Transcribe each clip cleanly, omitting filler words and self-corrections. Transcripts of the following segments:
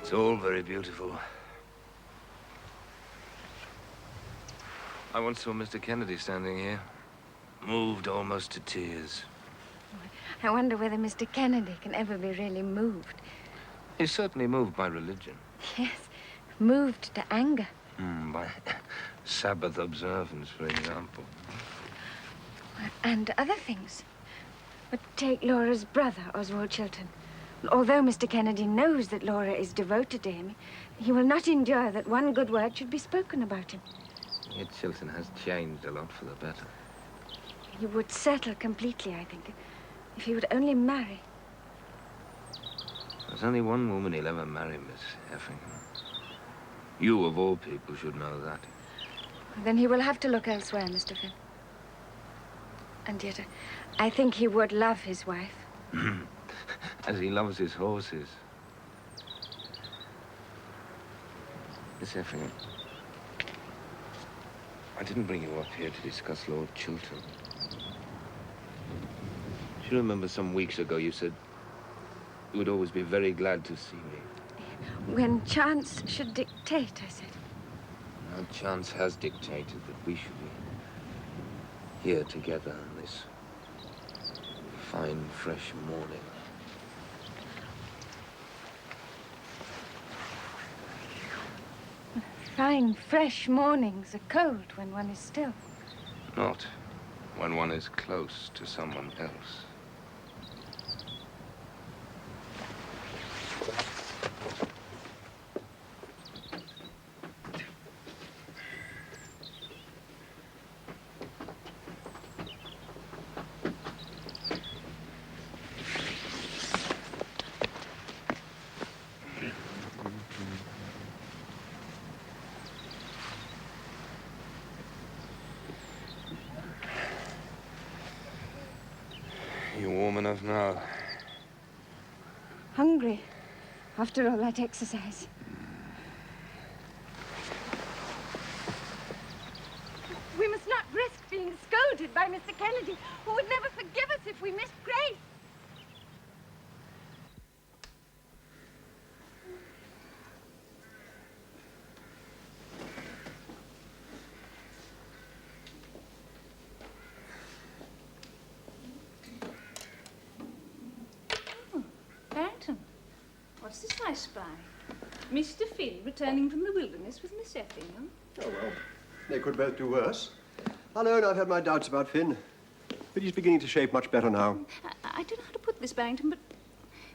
It's all very beautiful. I once saw Mr. Kennedy standing here, moved almost to tears. I wonder whether Mr. Kennedy can ever be really moved. He's certainly moved by religion. Yes, moved to anger. By Sabbath observance, for example. And other things. But take Laura's brother, Oswald Chiltern. Although Mr. Kennedy knows that Laura is devoted to him, he will not endure that one good word should be spoken about him. Yet Chiltern has changed a lot for the better. He would settle completely, I think, if he would only marry. There's only one woman he'll ever marry, Miss Effingham. You, of all people, should know that. Then he will have to look elsewhere, Mr. Finn. And yet, I think he would love his wife. As he loves his horses. Miss Effingham, I didn't bring you up here to discuss Lord Chiltern. Do you remember some weeks ago you said you would always be very glad to see me? When chance should dictate, I said. Now, chance has dictated that we should be here together on this fine, fresh morning. Fine, fresh mornings are cold when one is still. Not when one is close to someone else. You warm enough now? Hungry, after all that exercise. We must not risk being scolded by Mr. Kennedy, who would never forgive us if we missed Grace. What's this I spy? Mr. Finn returning from the wilderness with Miss Effingham? Oh, well, they could both do worse. I'll own I've had my doubts about Finn, but he's beginning to shape much better now. I don't know how to put this, Barrington, but,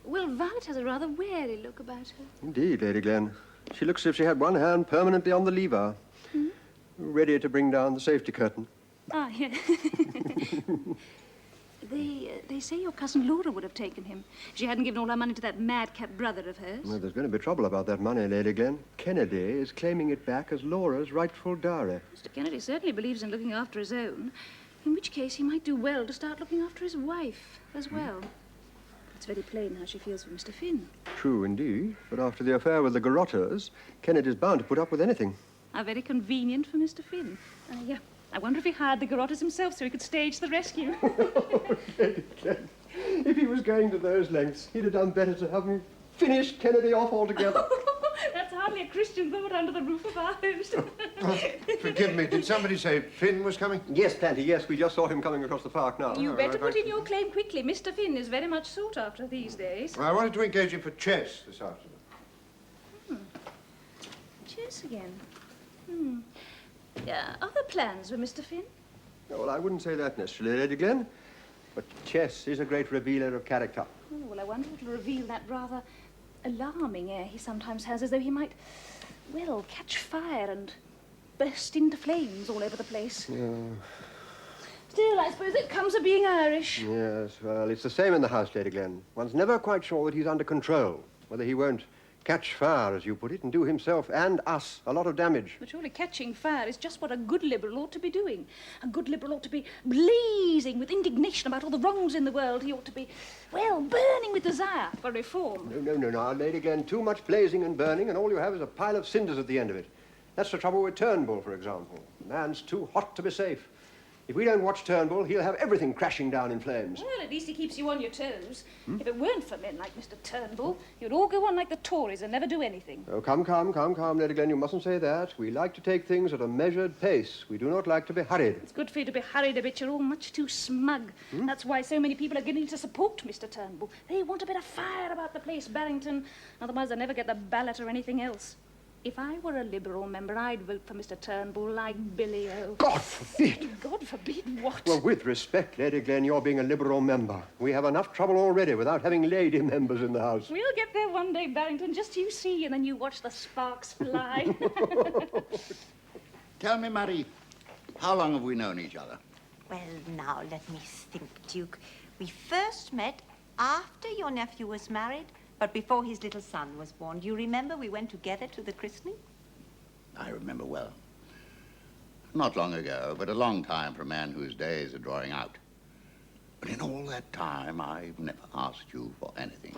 well, Violet has a rather wary look about her. Indeed, Lady Glen. She looks as if she had one hand permanently on the lever, ready to bring down the safety curtain. Ah, yeah. They say your cousin Laura would have taken him. She hadn't given all her money to that madcap brother of hers. Well, there's going to be trouble about that money, Lady Glen. Kennedy is claiming it back as Laura's rightful dowry. Mr. Kennedy certainly believes in looking after his own, in which case he might do well to start looking after his wife as well. It's very plain how she feels for Mr. Finn. True, indeed. But after the affair with the garrotters, Kennedy's bound to put up with anything. How very convenient for Mr. Finn. Yeah. I wonder if he hired the garrotters himself so he could stage the rescue. Oh, Lady Glen, if he was going to those lengths, he'd have done better to have finished Kennedy off altogether. That's hardly a Christian thought under the roof of our house. Forgive me, did somebody say Finn was coming? Yes, Planty, yes. We just saw him coming across the park now. You better put in your claim quickly. Mr. Finn is very much sought after these days. Well, I wanted to engage him for chess this afternoon. Chess again. Other plans with Mr. Finn? Oh, well, I wouldn't say that necessarily, Lady Glen. But chess is a great revealer of character. Oh, well, I wonder if it'll reveal that rather alarming air he sometimes has, as though he might, well, catch fire and burst into flames all over the place. Yeah. Still, I suppose it comes of being Irish. Yes, well, it's the same in the house, Lady Glen. One's never quite sure that he's under control, whether he won't catch fire, as you put it, and do himself and us a lot of damage. But surely catching fire is just what a good Liberal ought to be doing. A good Liberal ought to be blazing with indignation about all the wrongs in the world. He ought to be, well, burning with desire for reform. No, Lady Glen, too much blazing and burning, and all you have is a pile of cinders at the end of it. That's the trouble with Turnbull, for example. The man's too hot to be safe. If we don't watch Turnbull, he'll have everything crashing down in flames. Well, at least he keeps you on your toes. If it weren't for men like Mr. Turnbull, you'd all go on like the Tories and never do anything. Oh, come, Lady Glen, you mustn't say that. We like to take things at a measured pace. We do not like to be hurried. It's good for you to be hurried a bit. You're all much too smug. That's why so many people are getting to support Mr. Turnbull. They want a bit of fire about the place, Barrington. Otherwise, they'll never get the ballot or anything else. If I were a Liberal member, I'd vote for Mr. Turnbull like Billy O. God forbid! God forbid what? Well, with respect, Lady Glen, you're being a Liberal member. We have enough trouble already without having lady members in the House. We'll get there one day, Barrington. Just you see, and then you watch the sparks fly. Tell me, Marie, how long have we known each other? Well, now, let me think, Duke. We first met after your nephew was married, but before his little son was born. Do you remember we went together to the christening? I remember well. Not long ago, but a long time for a man whose days are drawing out. But in all that time, I've never asked you for anything.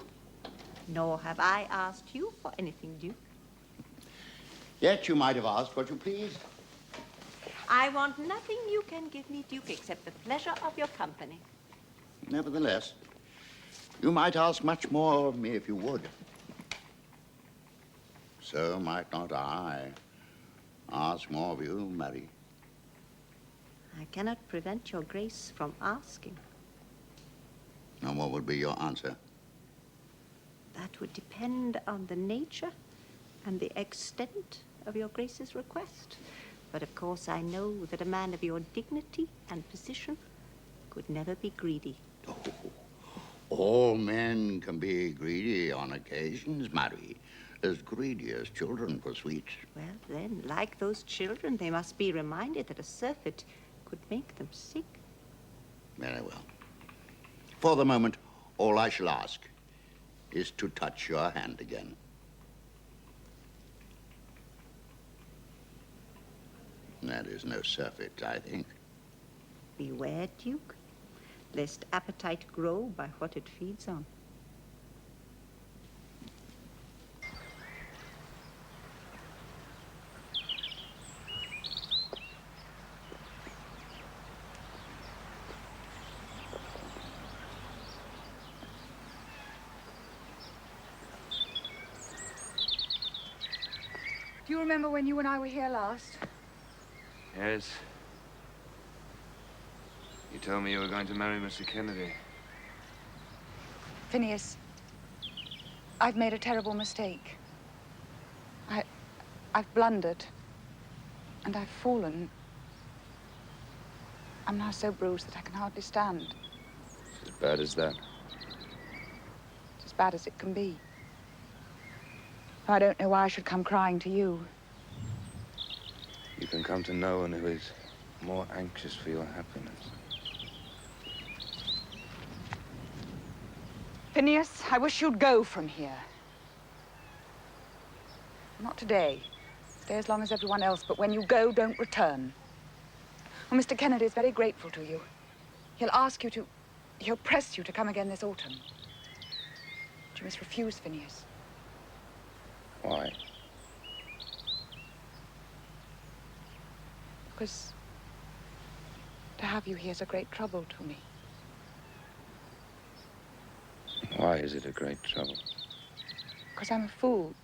Nor have I asked you for anything, Duke. Yet you might have asked what you pleased. I want nothing you can give me, Duke, except the pleasure of your company. Nevertheless, you might ask much more of me if you would. So might not I ask more of you, Marie? I cannot prevent your grace from asking. And what would be your answer? That would depend on the nature and the extent of your grace's request. But of course I know that a man of your dignity and position could never be greedy. Oh, all men can be greedy on occasions, Marie. As greedy as children for sweets. Well, then, like those children, they must be reminded that a surfeit could make them sick. Very well. For the moment, all I shall ask is to touch your hand again. That is no surfeit, I think. Beware, Duke, lest appetite grow by what it feeds on. Do you remember when you and I were here last? Yes. You told me you were going to marry Mr. Kennedy. Phineas, I've made a terrible mistake. I've blundered. And I've fallen. I'm now so bruised that I can hardly stand. It's as bad as that. It's as bad as it can be. I don't know why I should come crying to you. You can come to no one who is more anxious for your happiness. Phineas, I wish you'd go from here. Not today. Stay as long as everyone else, but when you go, don't return. Well, Mr. Kennedy is very grateful to you. He'll press you to come again this autumn. But you must refuse, Phineas. Why? Because to have you here is a great trouble to me. Why is it a great trouble? Because I'm a fool.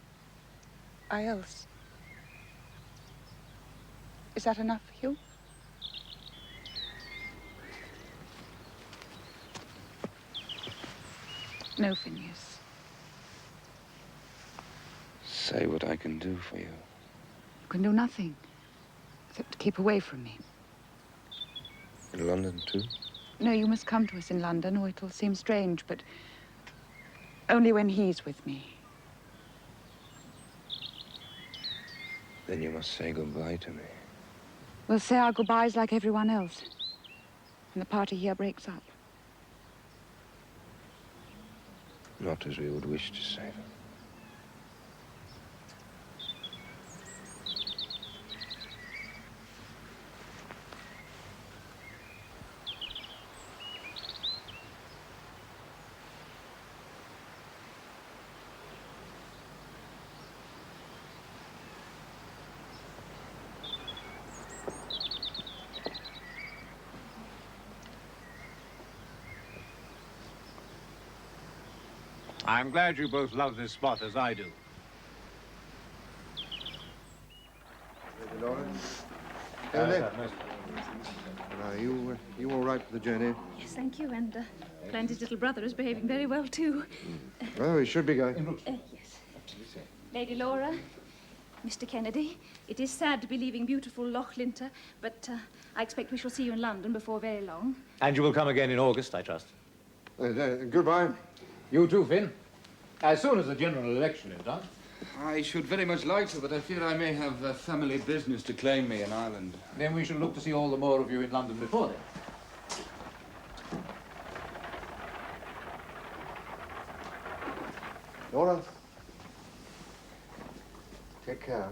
I else. Is that enough for you? No, Phineas. Say what I can do for you. You can do nothing except to keep away from me. In London, too? No, you must come to us in London, or it'll seem strange, but only when he's with me. Then you must say goodbye to me. We'll say our goodbyes like everyone else, and the party here breaks up. Not as we would wish to say them. I'm glad you both love this spot as I do. Lady Laura? Kennedy? Are you all right for the journey? Yes, thank you, and Clancy's little brother is behaving very well, too. Well, he should be going. Yes. Lady Laura, Mr. Kennedy, it is sad to be leaving beautiful Loch Linter, but I expect we shall see you in London before very long. And you will come again in August, I trust. Goodbye. You too, Finn. As soon as the general election is done. I should very much like to, but I fear I may have family business to claim me in Ireland. Then we shall look to see all the more of you in London before then. Laura. Take care.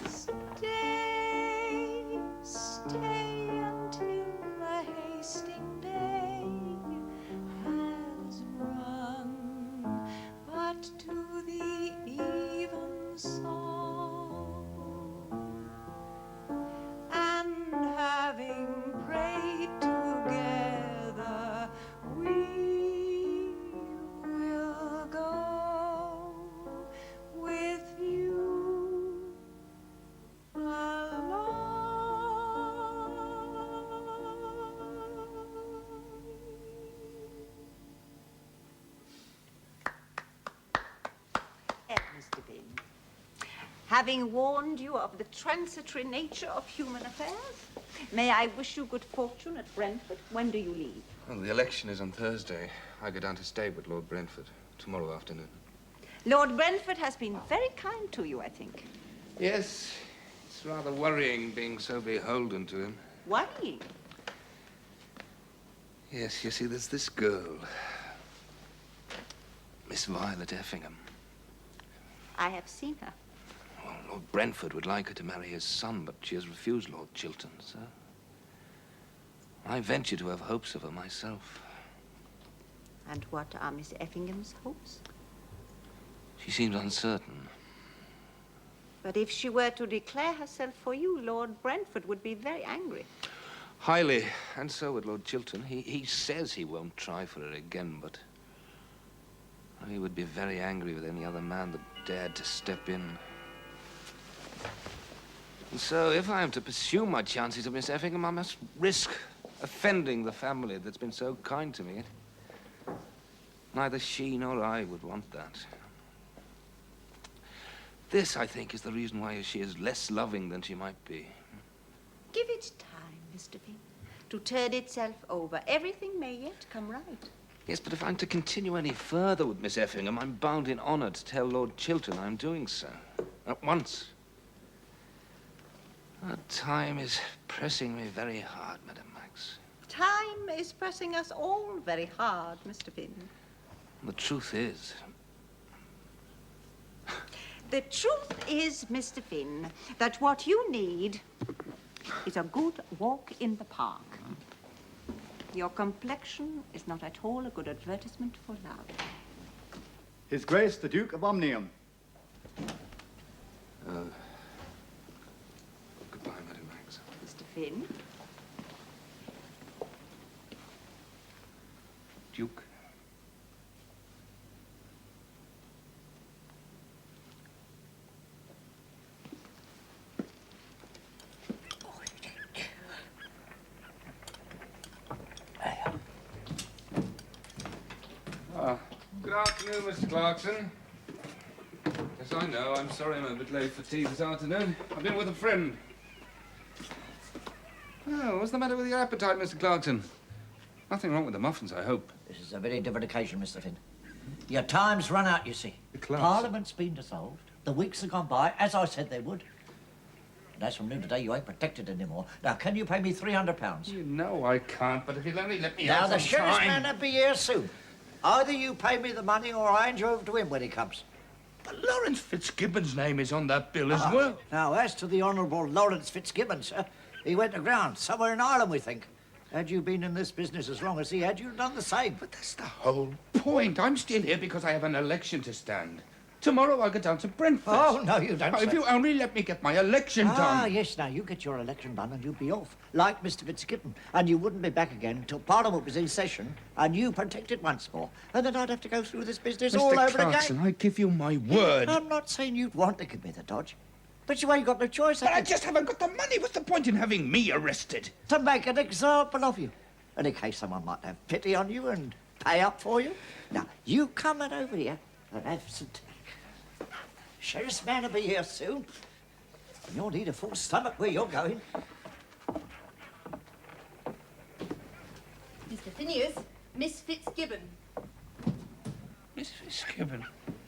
Stay, stay until the hasting day has run, but to the even song, and having prayed together, we will go with you along. Mr. Finn, having warned you of the transitory nature of human affairs, may I wish you good fortune at Brentford? When do you leave? Well, the election is on Thursday. I go down to stay with Lord Brentford tomorrow afternoon. Lord Brentford has been very kind to you, I think. Yes, it's rather worrying being so beholden to him. Worrying? Yes, you see, there's this girl, Miss Violet Effingham. I have seen her. Well, Lord Brentford would like her to marry his son, but she has refused Lord Chiltern, so I venture to have hopes of her myself. And what are Miss Effingham's hopes? She seems uncertain. But if she were to declare herself for you, Lord Brentford would be very angry. Highly, and so would Lord Chiltern. He says he won't try for her again, but he would be very angry with any other man that dared to step in. And so, if I am to pursue my chances of Miss Effingham, I must risk offending the family that's been so kind to me. Neither she nor I would want that. This, I think, is the reason why she is less loving than she might be. Give it time, Mr. Finn, to turn itself over. Everything may yet come right. Yes, but if I'm to continue any further with Miss Effingham, I'm bound in honor to tell Lord Chiltern I'm doing so. At once. Time is pressing me very hard, Madam Max. Time is pressing us all very hard, Mr. Finn. The truth is... The truth is, Mr. Finn, that what you need is a good walk in the park. Your complexion is not at all a good advertisement for love. His Grace, the Duke of Omnium. Goodbye, Madam Max. Mr. Finn? Duke. Good afternoon, Mr. Clarkson. Yes, I know. I'm sorry I'm a bit late for tea this afternoon. I've been with a friend. Oh, what's the matter with your appetite, Mr. Clarkson? Nothing wrong with the muffins, I hope. This is a very different occasion, Mr. Finn. Your time's run out, you see. The clubs. Parliament's been dissolved. The weeks have gone by, as I said they would. And as from noon today, you ain't protected anymore. Now, can you pay me £300? You know I can't, but if you'll only let me Now, have the some sheriff's time... man will be here soon. Either you pay me the money or I hand you over to him when he comes. But Lawrence Fitzgibbon's name is on that bill as well. Now, as to the Honourable Lawrence Fitzgibbon, sir, he went to ground somewhere in Ireland, we think. Had you been in this business as long as he had, you'd done the same. But that's the whole point. I'm still here because I have an election to stand. Tomorrow I go down to Brentford. Oh, no, you don't, Oh, if sir. you only let me get my election done. Ah, yes, now, you get your election done and you'd be off, like Mr. Fitzgibbon. And you wouldn't be back again until Parliament was in session and you protected once more. And then I'd have to go through this business all over Clarkson, again. I give you my word. I'm not saying you'd want to give me the dodge, but you ain't got no choice. But I just haven't got the money. What's the point in having me arrested? To make an example of you. And in case someone might have pity on you and pay up for you. Now, you come on over here and have some tea. Sheriff's man will be here soon. And you'll need a full stomach where you're going. Mr. Phineas, Miss Fitzgibbon. Miss Fitzgibbon?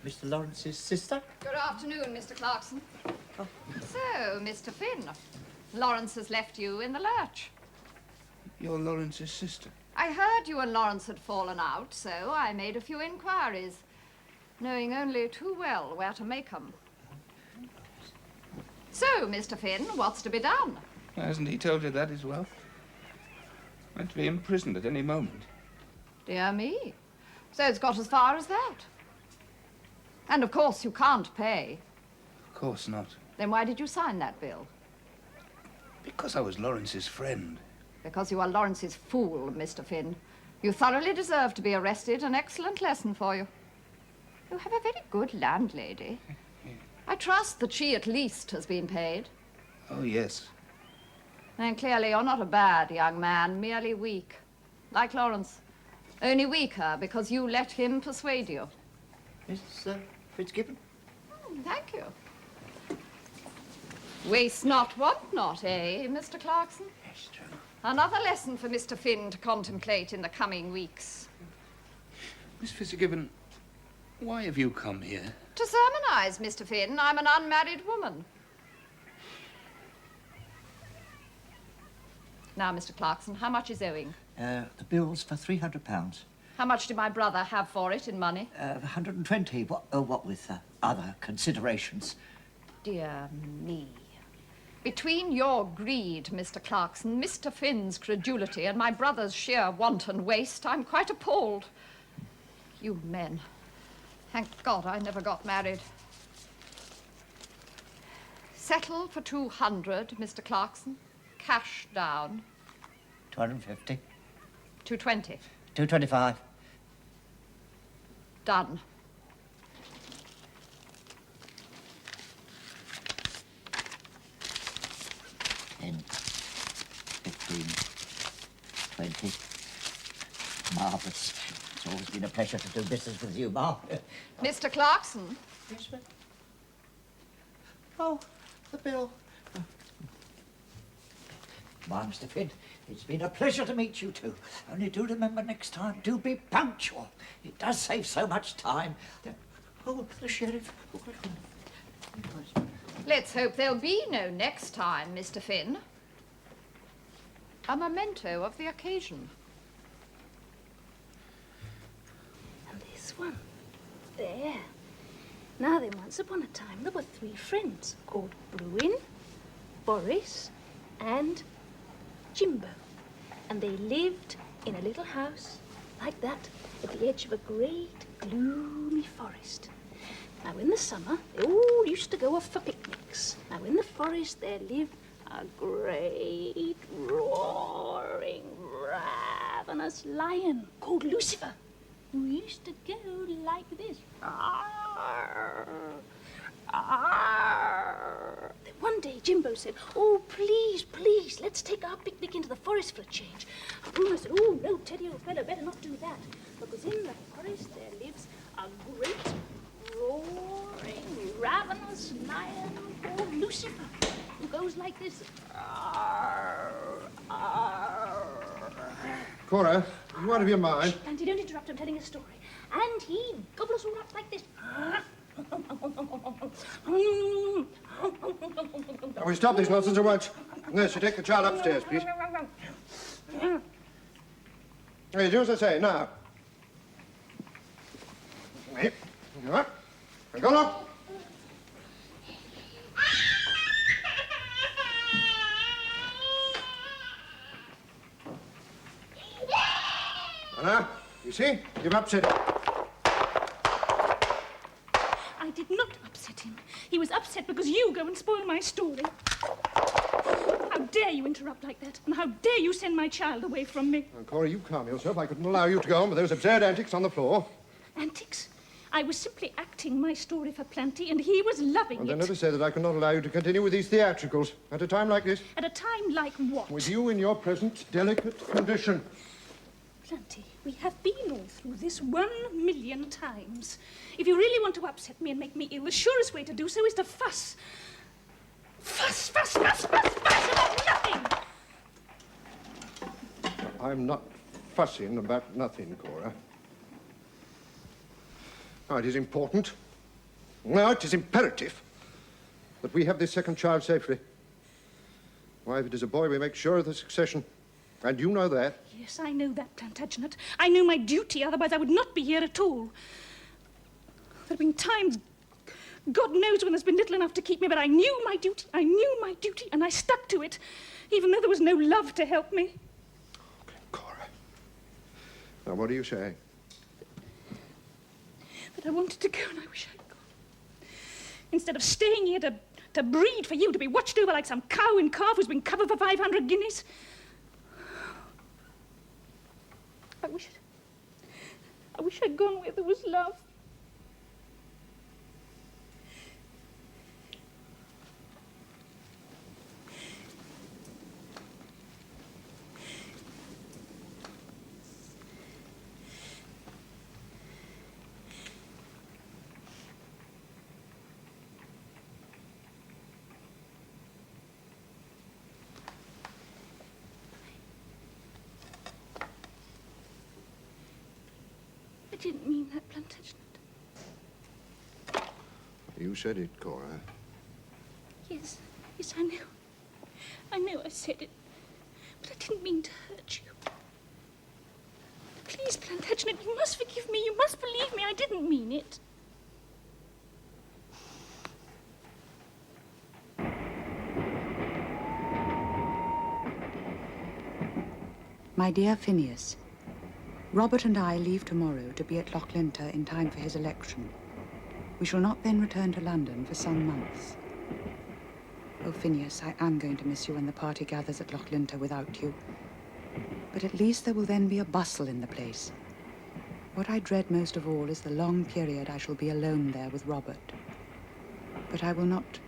Mr. Lawrence's sister? Good afternoon, Mr. Clarkson. So, Mr. Finn, Lawrence has left you in the lurch. You're Lawrence's sister. I heard you and Lawrence had fallen out, so I made a few inquiries, knowing only too well where to make 'em. So, Mr. Finn, what's to be done? Hasn't he told you that as well? I'm to be imprisoned at any moment. Dear me. So it's got as far as that. And of course you can't pay. Of course not. Then why did you sign that bill? Because I was Lawrence's friend. Because you are Lawrence's fool, Mr. Finn. You thoroughly deserve to be arrested. An excellent lesson for you. You have a very good landlady. I trust that she at least has been paid. Oh, yes. And clearly you're not a bad young man, merely weak. Like Lawrence. Only weaker because you let him persuade you. Miss Fitzgibbon? Thank you. Waste not, want not, eh, Mr. Clarkson? Yes, true. Another lesson for Mr. Finn to contemplate in the coming weeks. Miss Fitzgibbon, why have you come here? To sermonize, Mr. Finn. I'm an unmarried woman. Now, Mr. Clarkson, how much is owing? The bill's for £300. How much did my brother have for it in money? 120. What with other considerations? Dear me. Between your greed, Mr. Clarkson, Mr. Finn's credulity, and my brother's sheer wanton waste, I'm quite appalled. You men. Thank God I never got married. Settle for 200, Mr. Clarkson. Cash down. 250. 220. 225. Done. Then 15, 20. Marvellous. It's always been a pleasure to do business with you, Ma. Mr. Clarkson? Yes, ma'am. Oh, the bill. Come on, Mr. Finn. It's been a pleasure to meet you two. Only do remember next time, do be punctual. It does save so much time. Oh, the sheriff. Let's hope there'll be no next time, Mr. Finn. A memento of the occasion. And this one. There. Now then, once upon a time, there were 3 friends called Bruin, Boris, and Jimbo. And they lived in a little house like that at the edge of a great gloomy forest. Now in the summer, they all used to go off for picnics. Now in the forest there lived a great, roaring, ravenous lion called Lucifer, who used to go like this. Arr, arr. Then one day Jimbo said, "Oh, please, please, let's take our picnic into the forest for a change." And Bruno said, "Oh, no, Teddy, old fellow, better not do that, because in the forest there lives a great, roaring, ravenous lion called Lucifer, who goes like this. Arr, arr." Cora, you out of your mind? Auntie, don't interrupt, I'm telling a story. And he gobbles all up like this. Now, we stop this nonsense at once. Nurse, you take the child upstairs, please. Hey, do as I say, now. Hey, you up. Go along. Now, you see? You've upset it. I did He was upset because you go and spoil my story. How dare you interrupt like that? And how dare you send my child away from me? Now, Cora, you calm yourself. I couldn't allow you to go on with those absurd antics on the floor. Antics? I was simply acting my story for Planty, and he was loving And it. I never said that I could not allow you to continue with these theatricals at a time like this. At a time like what? With you in your present delicate condition. Planty, we have been all through this 1,000,000 times. If you really want to upset me and make me ill, the surest way to do so is to fuss. Fuss, fuss, fuss, fuss, fuss about nothing! I'm not fussing about nothing, Cora. Now, it is important, now it is imperative, that we have this second child safely. Why, if it is a boy, we make sure of the succession. And you know that. Yes, I know that, Plantagenet. I know my duty, otherwise I would not be here at all. There have been times, God knows when there's been little enough to keep me, but I knew my duty, and I stuck to it, even though there was no love to help me. Okay, Cora. Now, what do you say? That I wanted to go and I wish I'd gone. Instead of staying here to breed for you, to be watched over like some cow and calf who's been covered for 500 guineas. I wish I'd gone where there was love. I didn't mean that, Plantagenet. You said it, Cora. Yes, I know. I know I said it. But I didn't mean to hurt you. Please, Plantagenet, you must forgive me. You must believe me. I didn't mean it. My dear Phineas, Robert and I leave tomorrow to be at Loughlinter in time for his election. We shall not then return to London for some months. Oh, Phineas, I am going to miss you when the party gathers at Loughlinter without you. But at least there will then be a bustle in the place. What I dread most of all is the long period I shall be alone there with Robert. But I will not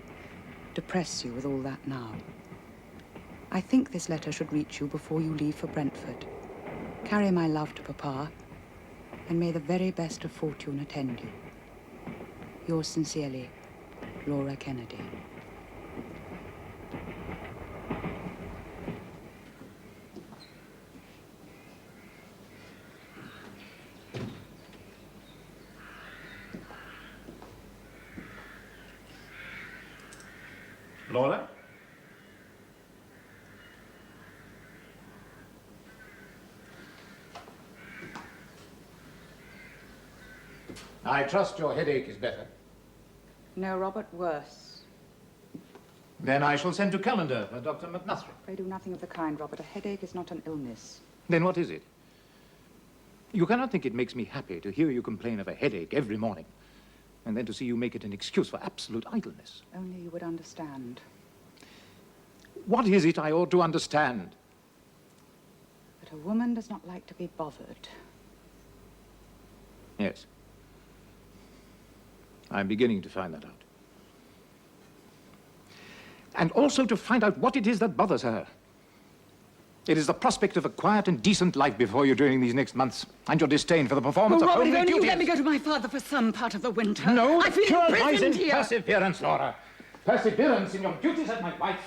depress you with all that now. I think this letter should reach you before you leave for Brentford. Carry my love to Papa, and may the very best of fortune attend you. Yours sincerely, Laura Kennedy. Laura? I trust your headache is better. No, Robert, worse. Then I shall send to Callender for Dr. McNuthrie. Pray do nothing of the kind, Robert. A headache is not an illness. Then what is it? You cannot think it makes me happy to hear you complain of a headache every morning, and then to see you make it an excuse for absolute idleness. Only you would understand. What is it I ought to understand? That a woman does not like to be bothered. Yes. I'm beginning to find that out. And also to find out what it is that bothers her. It is the prospect of a quiet and decent life before you during these next months, and your disdain for the performance of Robert, homely if only you duties. let me go to my father for some part of the winter. No, I feel pure lies imprisoned in here. perseverance, Laura. Perseverance in your duties as my wife.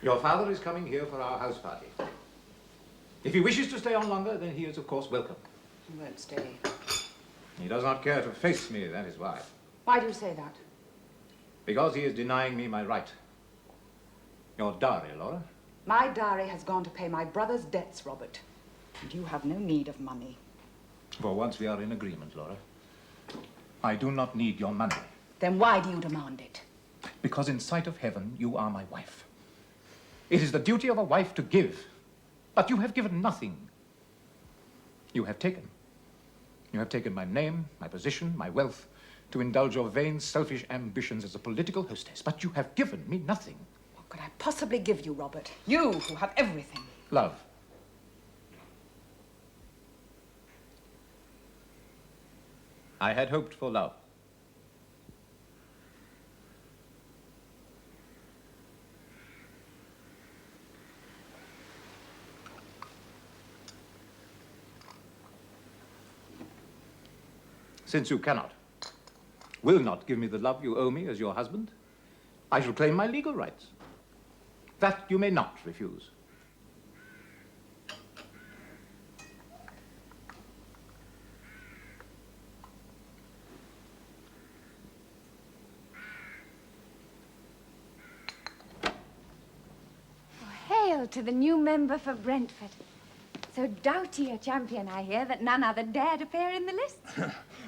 Your father is coming here for our house party. If he wishes to stay on longer, then he is, of course, welcome. He won't stay. He does not care to face me, that is why. Why do you say that? Because he is denying me my right. Your dowry, Laura. My dowry has gone to pay my brother's debts, Robert. And you have no need of money. For once we are in agreement, Laura. I do not need your money. Then why do you demand it? Because in sight of heaven, you are my wife. It is the duty of a wife to give. But you have given nothing. You have taken. You have taken my name, my position, my wealth, to indulge your vain, selfish ambitions as a political hostess. But you have given me nothing. What could I possibly give you, Robert? You, who have everything. Love. I had hoped for love. Since you cannot, will not give me the love you owe me as your husband, I shall claim my legal rights. That you may not refuse. Hail to the new member for Brentford. So doughty a champion, I hear, that none other dared appear in the list.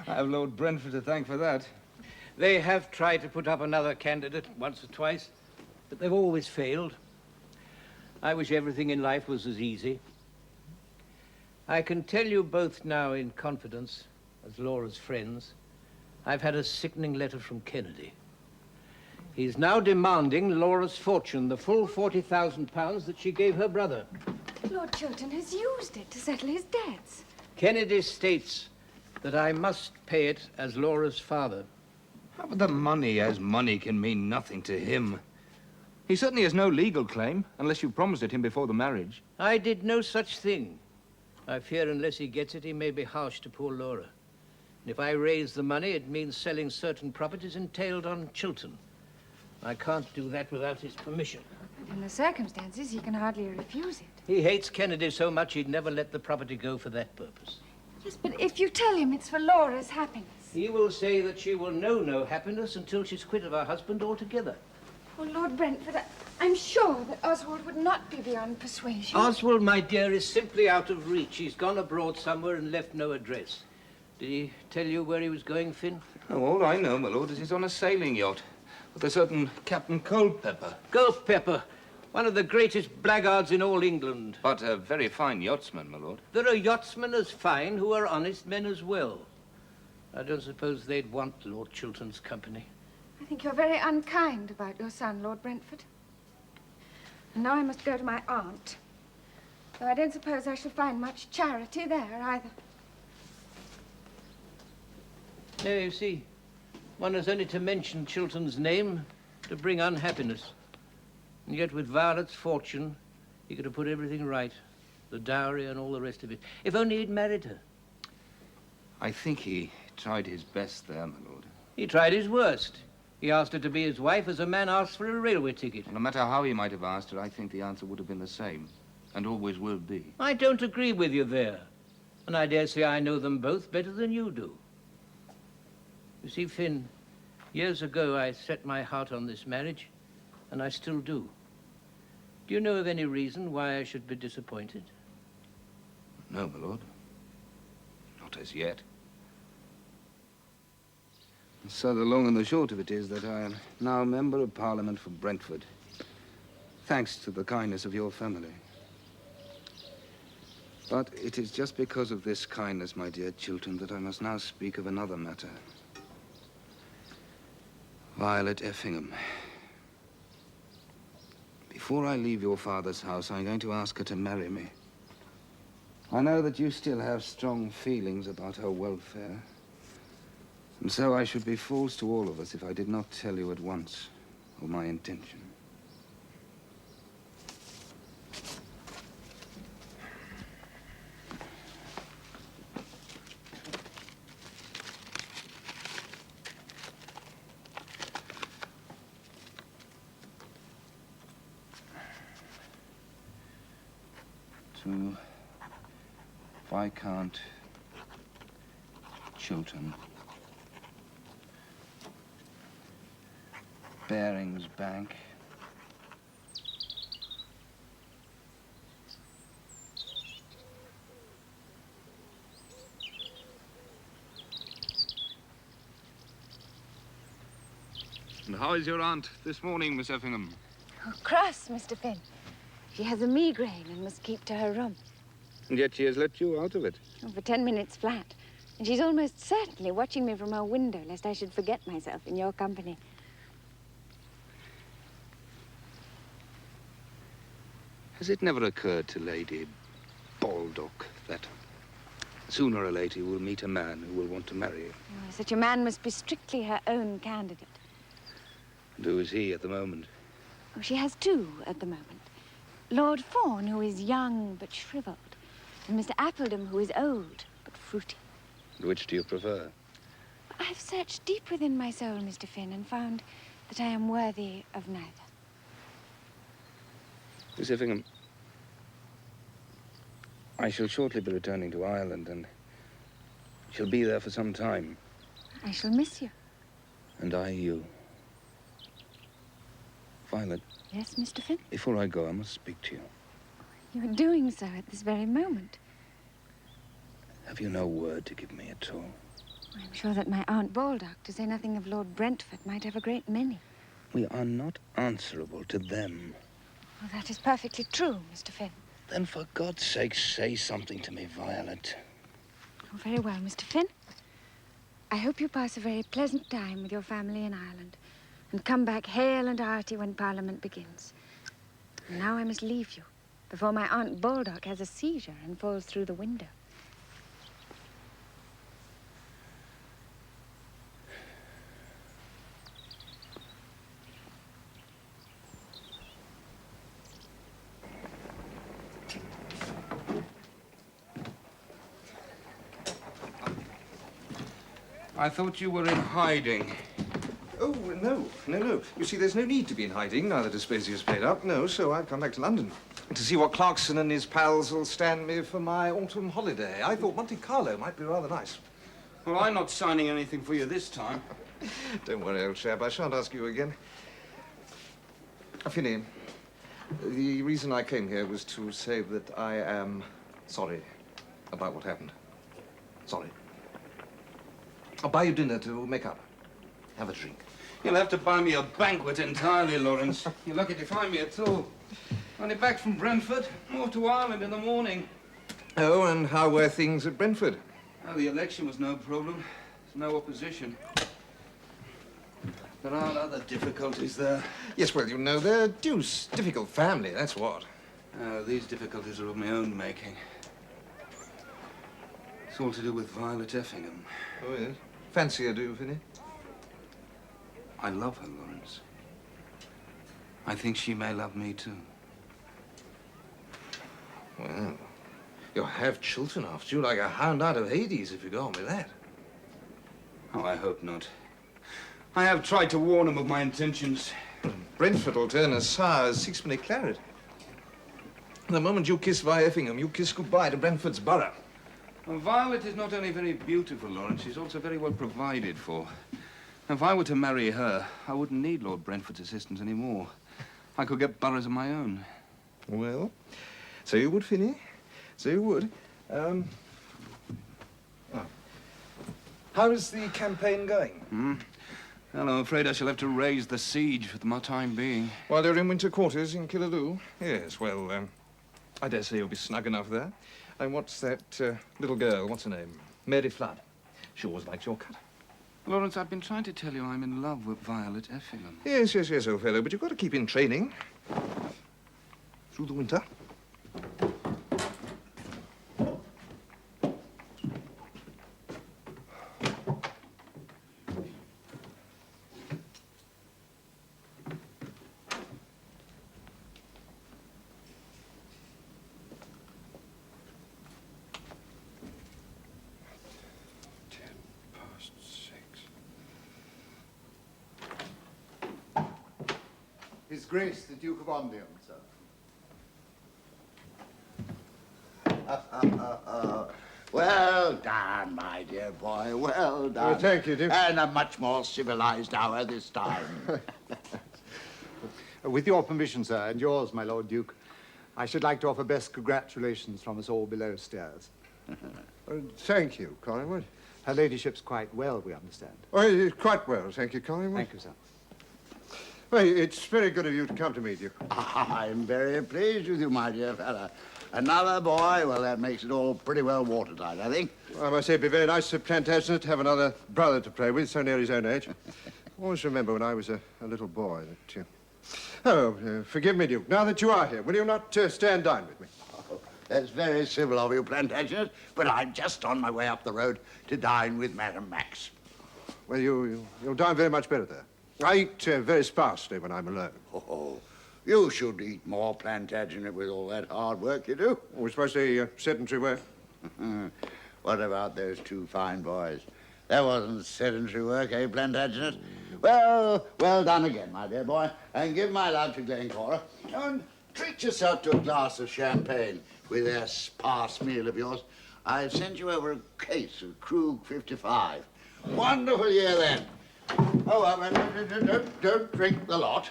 I have Lord Brentford to thank for that. They have tried to put up another candidate once or twice, but they've always failed. I wish everything in life was as easy. I can tell you both now in confidence, as Laura's friends, I've had a sickening letter from Kennedy. He's now demanding Laura's fortune, the full £40,000 that she gave her brother. Lord Chiltern has used it to settle his debts. Kennedy states that I must pay it as Laura's father. But the money as money can mean nothing to him. He certainly has no legal claim, unless you promised it him before the marriage. I did no such thing. I fear unless he gets it, he may be harsh to poor Laura. And if I raise the money, it means selling certain properties entailed on Chiltern. I can't do that without his permission. But in the circumstances, he can hardly refuse it. He hates Kennedy so much he'd never let the property go for that purpose. Yes, but if you tell him it's for Laura's happiness. He will say that she will know no happiness until she's quit of her husband altogether. Oh, Lord Brentford, I'm sure that Oswald would not be beyond persuasion. Oswald, my dear, is simply out of reach. He's gone abroad somewhere and left no address. Did he tell you where he was going, Finn? Oh, all I know, my lord, is he's on a sailing yacht with a certain Captain Culpeper. Culpeper, one of the greatest blackguards in all England. But a very fine yachtsman, my lord. There are yachtsmen as fine who are honest men as well. I don't suppose they'd want Lord Chiltern's company. I think you're very unkind about your son, Lord Brentford. And now I must go to my aunt. Though I don't suppose I shall find much charity there either. No, you see, one has only to mention Chiltern's name to bring unhappiness. And yet with Violet's fortune, he could have put everything right. The dowry and all the rest of it. If only he'd married her. I think he tried his best there, my lord. He tried his worst. He asked her to be his wife as a man asks for a railway ticket. No matter how he might have asked her, I think the answer would have been the same, and always will be. I don't agree with you there. And I dare say I know them both better than you do. You see, Finn, years ago I set my heart on this marriage, and I still do. Do you know of any reason why I should be disappointed? No, my lord. Not as yet. So the long and the short of it is that I am now a member of Parliament for Brentford, thanks to the kindness of your family. But it is just because of this kindness, my dear Chiltern, that I must now speak of another matter. Violet Effingham. Before I leave your father's house, I'm going to ask her to marry me. I know that you still have strong feelings about her welfare. And so I should be false to all of us if I did not tell you at once of my intention. To Viscount Chiltern. Barings Bank. And how is your aunt this morning, Miss Effingham? Oh, cross, Mr. Finn. She has a migraine and must keep to her room. And yet she has let you out of it. Oh, for 10 minutes flat. And she's almost certainly watching me from her window, lest I should forget myself in your company. Has it never occurred to Lady Baldock that sooner or later you will meet a man who will want to marry you? Oh, such a man must be strictly her own candidate. And who is he at the moment? Oh, she has two at the moment. Lord Fawn, who is young but shriveled, and Mr. Appledam, who is old but fruity. And which do you prefer? I've searched deep within my soul, Mr. Finn, and found that I am worthy of neither. Miss Effingham, I shall shortly be returning to Ireland and shall be there for some time. I shall miss you. And I you. Violet. Yes, Mr. Finn? Before I go, I must speak to you. You're doing so at this very moment. Have you no word to give me at all? I'm sure that my Aunt Baldock, to say nothing of Lord Brentford, might have a great many. We are not answerable to them. Oh, that is perfectly true, Mr. Finn. Then for God's sake, say something to me, Violet. Oh, very well, Mr. Finn. I hope you pass a very pleasant time with your family in Ireland and come back hale and hearty when Parliament begins. And now I must leave you before my Aunt Baldock has a seizure and falls through the window. I thought you were in hiding. Oh, no. You see, there's no need to be in hiding now that Aspasia's paid up. No, so I've come back to London to see what Clarkson and his pals will stand me for my autumn holiday. I thought Monte Carlo might be rather nice. Well, I'm not signing anything for you this time. Don't worry, old chap. I shan't ask you again. Finney, the reason I came here was to say that I am sorry about what happened. Sorry. I'll buy you dinner to make up. Have a drink. You'll have to buy me a banquet entirely, Lawrence. You're lucky to find me at all. Only back from Brentford. Moved to Ireland in the morning. Oh, and how were things at Brentford? Oh, the election was no problem. There's no opposition. There are other difficulties there. Yes, well, you know, they're a deuce difficult family, that's what. These difficulties are of my own making. It's all to do with Violet Effingham. Oh, yes? Fancy her, do you, Finney? I love her, Lawrence. I think she may love me, too. Well, you'll have Chiltern after you like a hound out of Hades if you go on with that. Oh, I hope not. I have tried to warn him of my intentions. Brentford will turn as sour as sixpenny claret. The moment you kiss Vi Effingham, you kiss goodbye to Brentford's borough. Well, Violet is not only very beautiful, Lawrence, she's also very well provided for. If I were to marry her, I wouldn't need Lord Brentford's assistance anymore. I could get boroughs of my own. Well, so you would, Finney. So you would. How's the campaign going? Well, I'm afraid I shall have to raise the siege for the time being. While they're in winter quarters in Killaloe? Yes, well, I dare say you'll be snug enough there. And what's that little girl, what's her name? Mary Flood. She always likes your cut. Lawrence, I've been trying to tell you I'm in love with Violet Effingham. Yes, old fellow, but you've got to keep in training. Through the winter. His Grace, the Duke of Omnium, sir. Well done, my dear boy, well done. Oh, thank you, Duke. And a much more civilized hour this time. With your permission, sir, and yours, my Lord Duke, I should like to offer best congratulations from us all below stairs. Thank you, Collingwood. Her ladyship's quite well, we understand. Oh, quite well, thank you, Collingwood. Thank you, sir. Well, it's very good of you to come to me, Duke. I'm very pleased with you, my dear fella. Another boy, well, that makes it all pretty well watertight, I think. I must say it'd be very nice for Plantagenet to have another brother to play with, so near his own age. Always remember when I was a little boy that... forgive me, Duke. Now that you are here, will you not stay and dine with me? Oh, that's very civil of you, Plantagenet, but I'm just on my way up the road to dine with Madam Max. Well, you'll dine very much better there. I eat very sparsely when I'm alone. Oh, you should eat more, Plantagenet, with all that hard work you do. Oh, especially sedentary work. What about those two fine boys? That wasn't sedentary work, eh, Plantagenet? Well, well done again, my dear boy. And give my love to Glencora. And treat yourself to a glass of champagne with that sparse meal of yours. I've sent you over a case of Krug 55. Wonderful year then. Oh, well, don't drink the lot.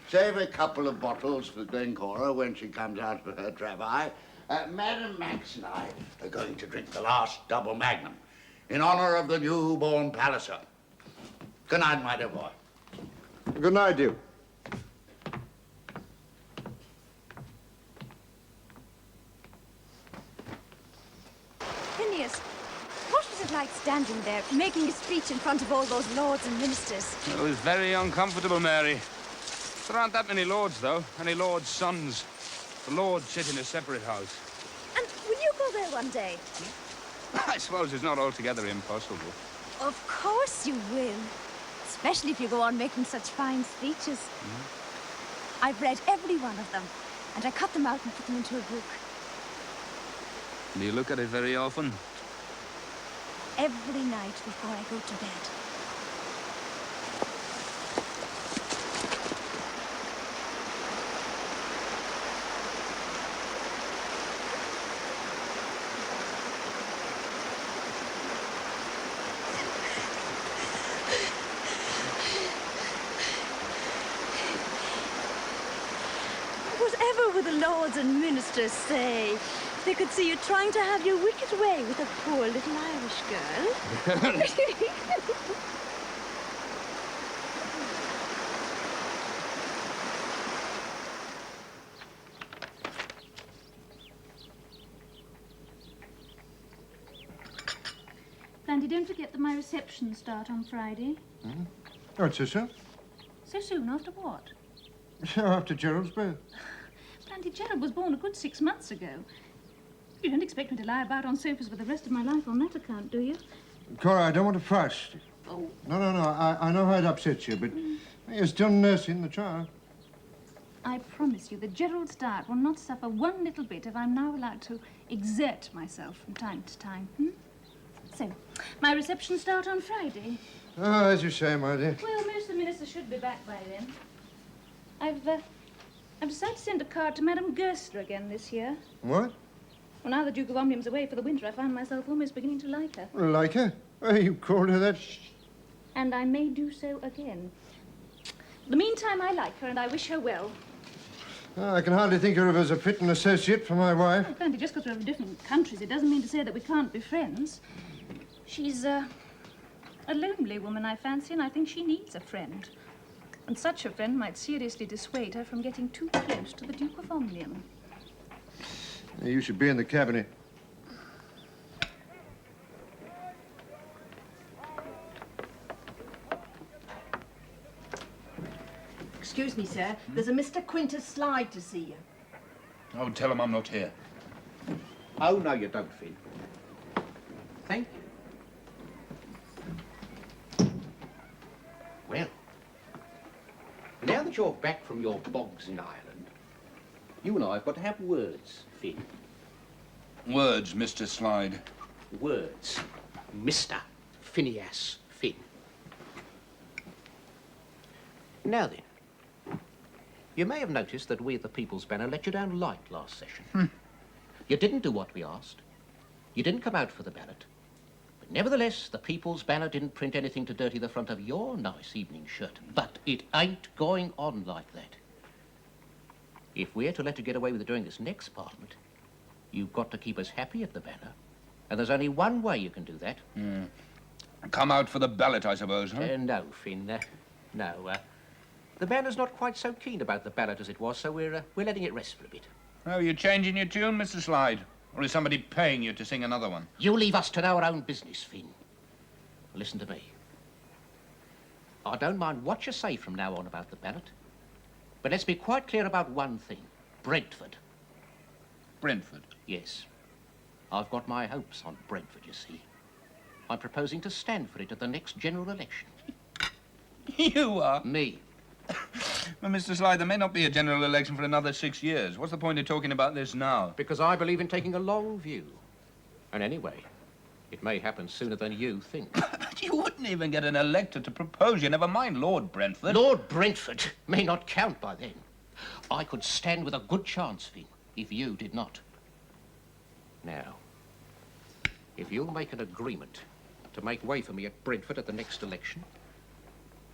Save a couple of bottles for Glencora when she comes out for her travail. Madam Max and I are going to drink the last double magnum in honor of the newborn Palliser. Good night, my dear boy. Good night, Duke. Phineas, what was it like standing there, making a speech in front of all those lords and ministers? It was very uncomfortable, Mary. There aren't that many lords, though. Any lords' sons. The lords sit in a separate house. And will you go there one day? I suppose it's not altogether impossible. Of course you will. Especially if you go on making such fine speeches. I've read every one of them, and I cut them out and put them into a book. Do you look at it very often? Every night before I go to bed. Whatever would the lords and ministers say? They could see you trying to have your wicked way with a poor little Irish girl. Blandy, don't forget that my receptions start on Friday. Oh, it's so soon? So soon, after what? After Gerald's birth. Blandy, Gerald was born a good 6 months ago. You don't expect me to lie about on sofas for the rest of my life on that account, do you? Cora, I don't want to fuss. Oh. No. I know how it upsets you, but you're still nursing the child. I promise you that Gerald's diet will not suffer one little bit if I'm now allowed to exert myself from time to time. So, my receptions start on Friday. Oh, as you say, my dear. Well, most of the ministers should be back by then. I've decided to send a card to Madame Gerster again this year. What? Well, now the Duke of Omnium's away for the winter, I find myself almost beginning to like her. Like her? Oh, you called her that? And I may do so again. In the meantime, I like her and I wish her well. I can hardly think of her as a fitting associate for my wife. Oh, Blandy, just because we're from different countries, it doesn't mean to say that we can't be friends. She's a lonely woman, I fancy, and I think she needs a friend. And such a friend might seriously dissuade her from getting too close to the Duke of Omnium. You should be in the cabinet. Excuse me, sir. There's a Mr. Quintus Slide to see you. Oh, tell him I'm not here. Oh, no, you don't, Finn. Thank you. Well, now that you're back from your bogs in Ireland, you and I have got to have words, Finn. Words, Mr. Slide. Words. Mr. Phineas Finn. Now then, you may have noticed that we at the People's Banner let you down light last session. You didn't do what we asked. You didn't come out for the ballot. But nevertheless, the People's Banner didn't print anything to dirty the front of your nice evening shirt. But it ain't going on like that. If we're to let you get away with doing this next Parliament, you've got to keep us happy at the Banner. And there's only one way you can do that. Come out for the ballot, I suppose, huh? No, Finn. No. The Banner's not quite so keen about the ballot as it was, so we're letting it rest for a bit. Oh, you changing your tune, Mr. Slide? Or is somebody paying you to sing another one? You leave us to our own business, Finn. Listen to me. I don't mind what you say from now on about the ballot, but let's be quite clear about one thing. Brentford. Brentford? Yes. I've got my hopes on Brentford, you see. I'm proposing to stand for it at the next general election. You are? Me. Well, Mr. Slide, there may not be a general election for another 6 years. What's the point of talking about this now? Because I believe in taking a long view. And anyway, it may happen sooner than you think. You wouldn't even get an elector to propose you, never mind Lord Brentford. Lord Brentford may not count by then. I could stand with a good chance, Finn, if you did not. Now, if you'll make an agreement to make way for me at Brentford at the next election,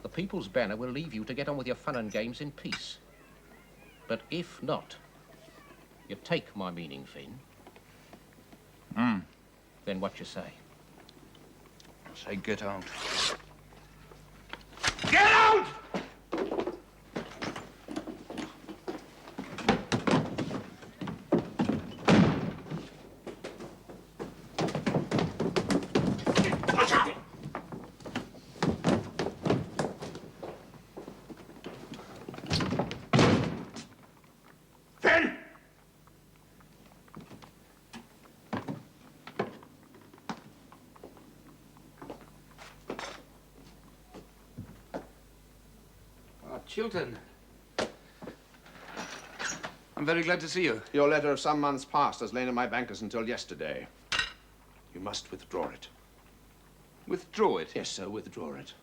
the People's Banner will leave you to get on with your fun and games in peace. But if not, you take my meaning, Finn. Then what you say? Say get out. Get out! Chiltern. I'm very glad to see you. Your letter of some months past has lain in my bankers until yesterday. You must withdraw it. Withdraw it? Yes, sir, withdraw it.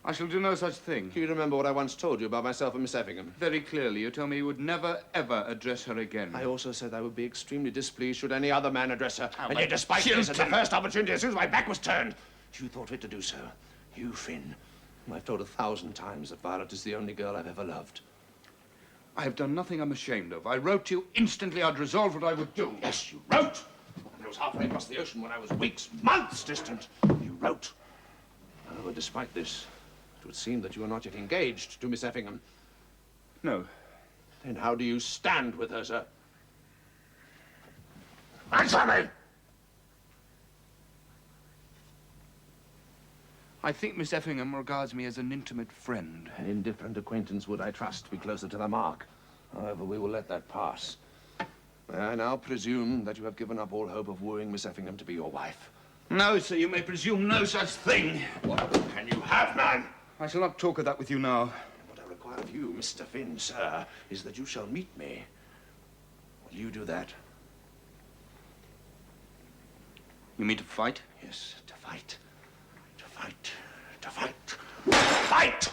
I shall do no such thing. Do you remember what I once told you about myself and Miss Effingham? Very clearly. You told me you would never, ever address her again. I also said I would be extremely displeased should any other man address her. Oh, and yet, despite this, at the first opportunity, as soon as my back was turned, you thought fit to do so. You, Finn. I've told 1,000 times that Violet is the only girl I've ever loved. I have done nothing I'm ashamed of. I wrote to you instantly. I'd resolved what I would do. Yes, you wrote. And I was halfway across the ocean when I was weeks, months distant. You wrote. However, despite this, it would seem that you are not yet engaged to Miss Effingham. No. Then how do you stand with her, sir? Answer me! I think Miss Effingham regards me as an intimate friend. An indifferent acquaintance would, I trust, be closer to the mark. However, we will let that pass. May I now presume that you have given up all hope of wooing Miss Effingham to be your wife? No, sir, you may presume no such thing. What can you have, man? I shall not talk of that with you now. What I require of you, Mr. Finn, sir, is that you shall meet me. Will you do that? You mean to fight? Yes, to fight. Fight. To fight. Fight!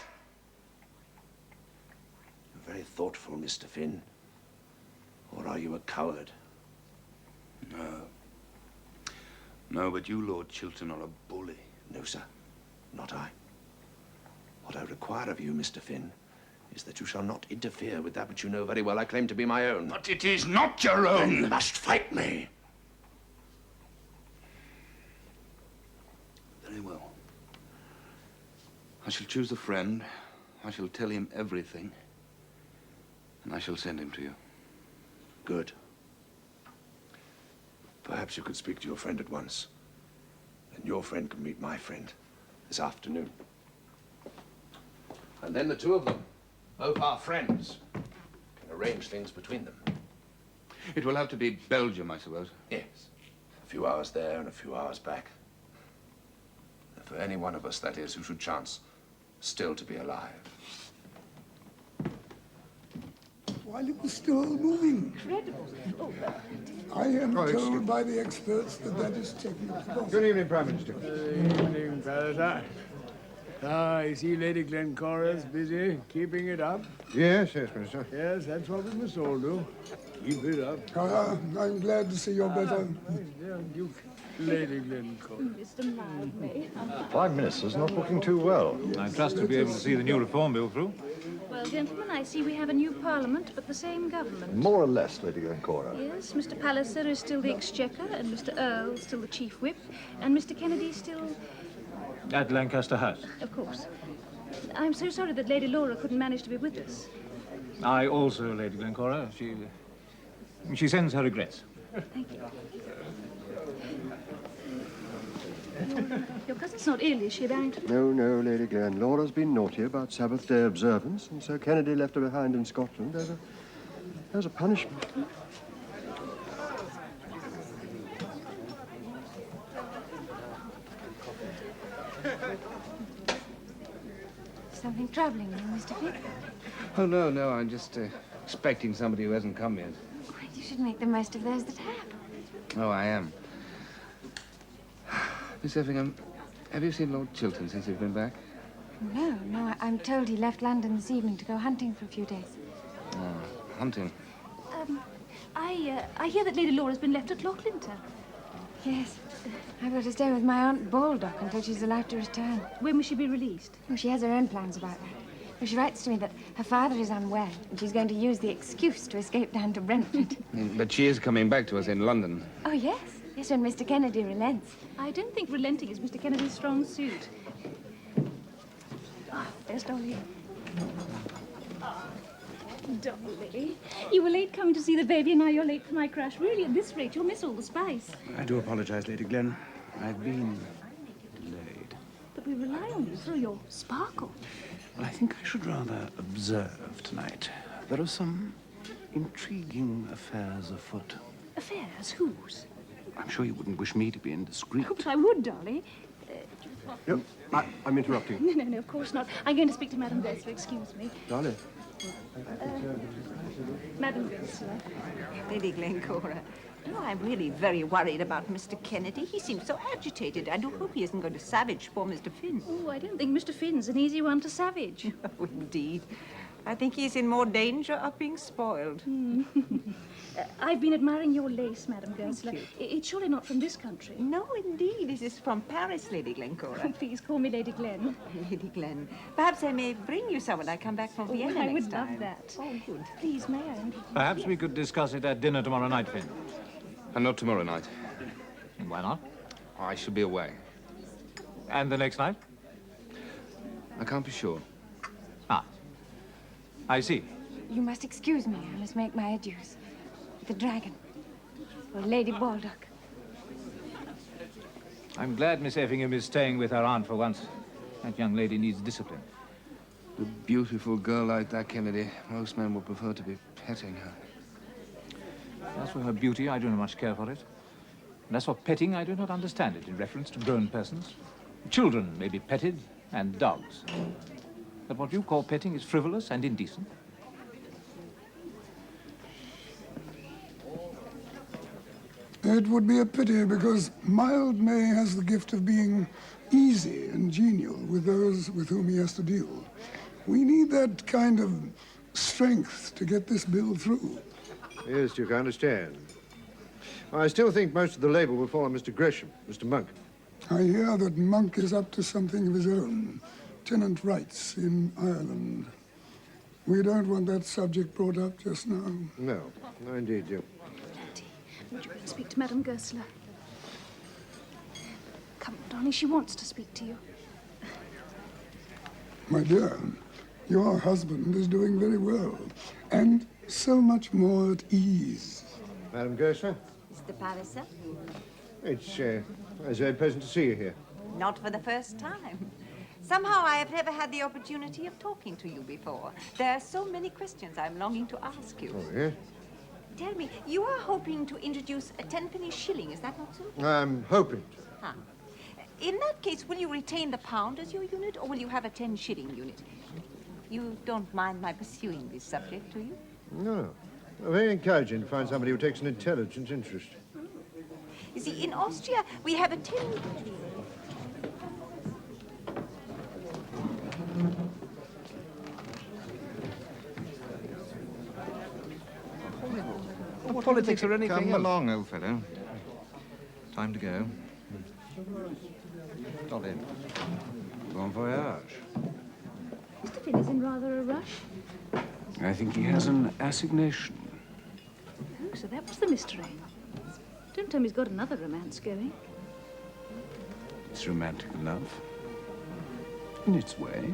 You're very thoughtful, Mr. Finn. Or are you a coward? No. No, but you, Lord Chiltern, are a bully. No, sir. Not I. What I require of you, Mr. Finn, is that you shall not interfere with that which you know very well I claim to be my own. But it is not your own. Then you must fight me. Very well. I shall choose a friend. I shall tell him everything. And I shall send him to you. Good. Perhaps you could speak to your friend at once. And your friend can meet my friend this afternoon. And then the two of them, both our friends, can arrange things between them. It will have to be Belgium, I suppose. Yes. A few hours there and a few hours back. And for any one of us, that is, who should chance still to be alive. While it was still moving. Incredible. I am told by the experts that that is technically possible. Good evening, Prime Minister. Good evening, Baldock. Ah, I see Lady Glencora's busy keeping it up. Yes, yes, Minister. Yes, that's what we must all do. Keep it up. Ah, I'm glad to see you're better. Dear Duke, Lady Glencora. Mr. Mildmay. Prime Minister's not looking too well. I trust to be able to see the new reform bill through. Well, gentlemen, I see we have a new parliament, but the same government. More or less, Lady Glencora. Yes, Mr. Palliser is still the Exchequer, and Mr. Earl still the Chief Whip, and Mr. Kennedy still... At Lancaster House. Of course. I'm so sorry that Lady Laura couldn't manage to be with us. I also, Lady Glencora. She sends her regrets. Thank you. Your cousin's not ill, is she, Barrington? No, no, Lady Glen. Laura's been naughty about Sabbath day observance, and so Kennedy left her behind in Scotland as a punishment. Something troubling you, Mr. Finn? Oh, no, no, I'm just expecting somebody who hasn't come yet. Well, you should make the most of those that have. Oh, I am. Miss Effingham, have you seen Lord Chiltern since you've been back? No, I'm told he left London this evening to go hunting for a few days. Oh, hunting. I hear that Lady Laura's been left at Lochlinter. Yes. I've got to stay with my Aunt Baldock until she's allowed to return. When will she be released? Oh, she has her own plans about that. Well, she writes to me that her father is unwell, and she's going to use the excuse to escape down to Brentford. But she is coming back to us in London. Oh, yes. Yes, when Mr. Kennedy relents. I don't think relenting is Mr. Kennedy's strong suit. Ah, there's Dolly. Dolly, you were late coming to see the baby, and now you're late for my crash. Really, at this rate, you'll miss all the spice. I do apologize, Lady Glen. I've been delayed. But we rely on you for your sparkle. Well, I think I should rather observe tonight. There are some intriguing affairs afoot. Affairs? Whose? I'm sure you wouldn't wish me to be indiscreet. Oh, but I would, Dolly. Yep, I'm interrupting. No, of course not. I'm going to speak to Madame Goesler. Excuse me. Darling. Madame Goesler. Lady Glencora, you know, I'm really very worried about Mr. Kennedy. He seems so agitated. I do hope he isn't going to savage poor Mr. Finn. Oh, I don't think Mr. Finn's an easy one to savage. Oh, indeed. I think he's in more danger of being spoiled. I've been admiring your lace, Madame Goesler. It's surely not from this country. No, indeed. This is from Paris, Lady Glencora. Please call me Lady Glen. Lady Glen. Perhaps I may bring you some when I come back from Vienna I next would time. love that. Oh, good. Please, may I? Perhaps we could discuss it at dinner tomorrow night, Finn. And not tomorrow night. Why not? I shall be away. And the next night? I can't be sure. Ah. I see. You must excuse me. I must make my adieus. The dragon. Or Lady Baldock. I'm glad Miss Effingham is staying with her aunt for once. That young lady needs discipline. A beautiful girl like that, Kennedy, most men would prefer to be petting her. As for her beauty, I do not much care for it. And as for petting, I do not understand it in reference to grown persons. Children may be petted, and dogs. But what you call petting is frivolous and indecent. It would be a pity because Mildmay has the gift of being easy and genial with those with whom he has to deal. We need that kind of strength to get this bill through. Yes, Duke, I understand. I still think most of the Labour will fall on Mr. Gresham, Mr. Monk. I hear that Monk is up to something of his own. Tenant rights in Ireland. We don't want that subject brought up just now. No, no, indeed, Duke. Would you go and speak to Madame Goesler? Come on, darling, she wants to speak to you. My dear, your husband is doing very well, and so much more at ease. Madame Goesler? Mr. Palliser? It's very pleasant to see you here. Not for the first time. Somehow I have never had the opportunity of talking to you before. There are so many questions I'm longing to ask you. Oh, yes? Tell me, you are hoping to introduce a 10-penny shilling, is that not so? I'm hoping to. Huh. In that case, will you retain the pound as your unit, or will you have a 10-shilling unit? You don't mind my pursuing this subject, do you? No. Well, very encouraging to find somebody who takes an intelligent interest. You see, in Austria, we have a 10... What politics or anything Come else. along, old fellow. Time to go. Dolly. Bon voyage. Mr. Finn is in rather a rush. I think he has an assignation. Oh, so that was the mystery. Don't tell me he's got another romance going. It's romantic enough. In its way.